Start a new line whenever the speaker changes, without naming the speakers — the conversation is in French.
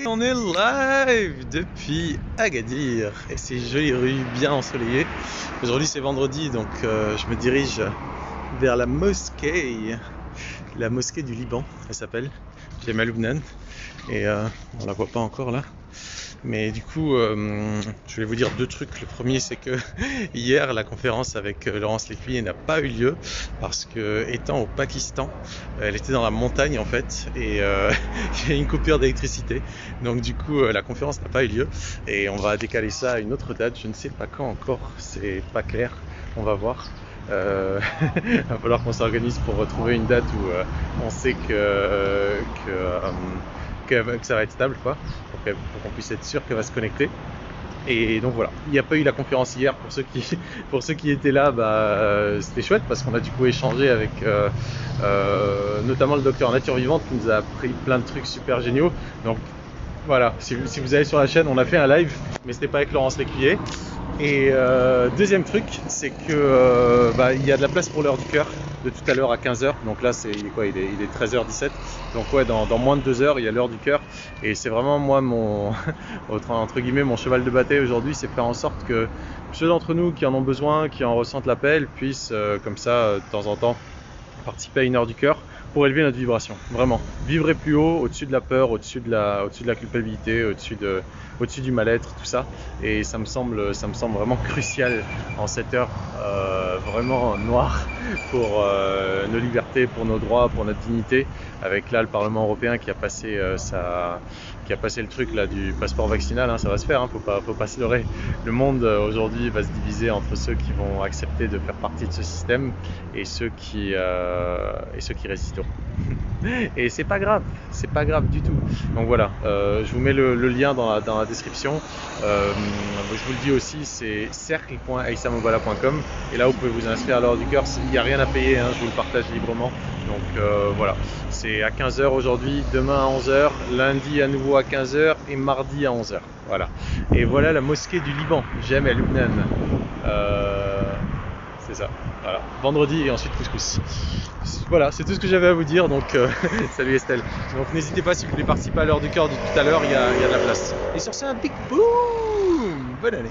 On est live depuis Agadir et ces jolies rues bien ensoleillées. Aujourd'hui c'est vendredi donc je me dirige vers la mosquée du Liban, elle s'appelle Jemaa el-Lubnan et on la voit pas encore là. Mais du coup, je voulais vous dire deux trucs. Le premier, c'est que hier, la conférence avec Laurence Lécuyer n'a pas eu lieu parce que, étant au Pakistan, elle était dans la montagne en fait et il y a une coupure d'électricité. Donc du coup, la conférence n'a pas eu lieu et on va décaler ça à une autre date. Je ne sais pas quand encore, c'est pas clair. On va voir. Il va falloir qu'on s'organise pour retrouver une date où on sait que ça va être stable quoi, pour qu'on puisse être sûr qu'elle va se connecter. Et donc voilà, il n'y a pas eu la conférence hier. Pour ceux qui étaient là, c'était chouette parce qu'on a du coup échangé avec notamment le docteur Nature Vivante qui nous a appris plein de trucs super géniaux. Donc voilà, si vous allez sur la chaîne, on a fait un live, mais c'était pas avec Laurence Lécuyer. Et deuxième truc, c'est que il y a de la place pour l'heure du cœur de tout à l'heure à 15h. Donc là, il est 13h17. Donc ouais, dans moins de 2 heures, il y a l'heure du cœur. Et c'est vraiment moi mon entre guillemets mon cheval de bataille aujourd'hui, c'est faire en sorte que ceux d'entre nous qui en ont besoin, qui en ressentent l'appel, puissent comme ça de temps en temps participer à une heure du cœur pour élever notre vibration. Vraiment, vibrer plus haut, au-dessus de la peur, au-dessus de la culpabilité, au-dessus du mal-être, tout ça. Et ça me semble vraiment crucial en cette heure vraiment noire pour nos libertés, pour nos droits, pour notre dignité. Avec là le Parlement européen qui a passé le truc là du passeport vaccinal, hein, ça va se faire, hein, faut pas se leurrer. Le monde aujourd'hui va se diviser entre ceux qui vont accepter de faire partie de ce système et ceux qui résisteront. Et c'est pas grave du tout. Donc voilà, je vous mets le lien dans la description. Je vous le dis aussi, c'est cercle.aissamobala.com et là vous pouvez vous inscrire à l'heure du cœur. Il n'y a rien à payer, hein, je vous le partage librement. Donc voilà, c'est à 15h aujourd'hui, demain à 11h, lundi à nouveau à 15h et mardi à 11h. Voilà. Et voilà la mosquée du Liban, Jemaa el-Lubnan. C'est ça, voilà. Vendredi et ensuite couscous. Voilà, c'est tout ce que j'avais à vous dire, donc salut Estelle. Donc n'hésitez pas si vous voulez participer à l'heure du cœur de tout à l'heure, il y a de la place. Et sur ce, un big boom. Bonne année.